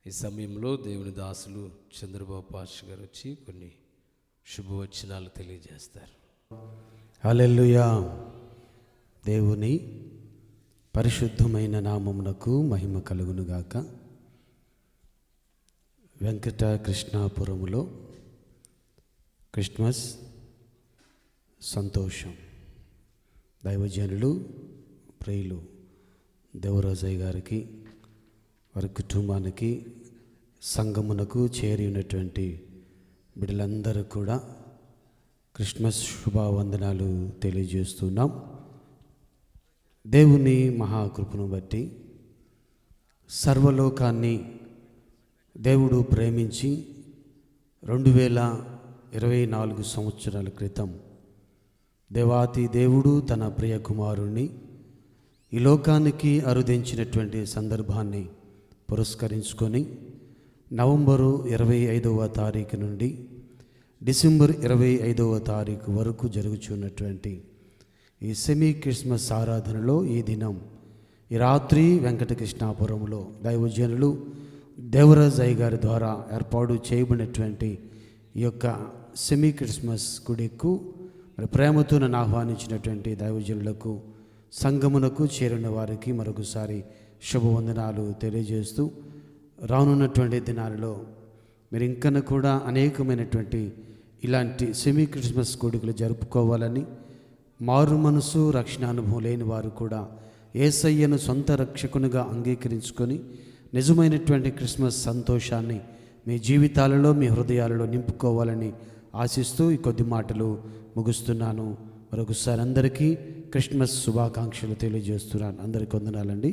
ఈ సమయంలో దేవుని దాసులు చంద్రబాబు పాస్టర్ గారు వచ్చి కొన్ని శుభవచనాలు తెలియజేస్తారు. హల్లెలూయా. దేవుని పరిశుద్ధమైన నామమునకు మహిమ కలుగునుగాక. వెంకట కృష్ణాపురములో క్రిస్మస్ సంతోషం. దైవజనులు ప్రియులు దేవరాజయ్య గారికి, వారి కుటుంబానికి, సంఘమునకు చేరి ఉన్నటువంటి బిడ్డలందరూ కూడా క్రిస్మస్ శుభావందనాలు తెలియజేస్తున్నాం. దేవుని మహాకృపను బట్టి సర్వలోకాన్ని దేవుడు ప్రేమించి 2024 సంవత్సరాల క్రితం దేవాతి దేవుడు తన ప్రియ కుమారుణ్ణి ఈ లోకానికి అరుదించినటువంటి సందర్భాన్ని పురస్కరించుకొని నవంబరు 25వ తారీఖు నుండి డిసెంబర్ 25వ తారీఖు వరకు జరుగుచున్నటువంటి ఈ సెమీ క్రిస్మస్ ఆరాధనలో ఈ దినం ఈ రాత్రి వెంకట కృష్ణాపురంలో దైవజనులు దేవరాజయ్య గారి ద్వారా ఏర్పాటు చేయబడినటువంటి ఈ యొక్క సెమీ క్రిస్మస్ గుడికు మరి ప్రేమతో నన్ను ఆహ్వానించినటువంటి దైవజనులకు, సంఘమునకు చేరిన వారికి మరొకసారి శుభవందనాలు తెలియజేస్తూ, రానున్నటువంటి దినాలలో మీరు ఇంకను కూడా అనేకమైనటువంటి ఇలాంటి సెమీ క్రిస్మస్ కోడికలు జరుపుకోవాలని, మారు మనసు రక్షణ అనుభవం లేని వారు కూడా యేసయ్యను సొంత రక్షకునిగా అంగీకరించుకొని నిజమైనటువంటి క్రిస్మస్ సంతోషాన్ని మీ జీవితాలలో, మీ హృదయాలలో నింపుకోవాలని ఆశిస్తూ ఈ కొద్ది మాటలు ముగిస్తున్నాను. మరొకసారి అందరికీ క్రిస్మస్ శుభాకాంక్షలు తెలియజేస్తున్నాను. అందరికీ వందనాలండి.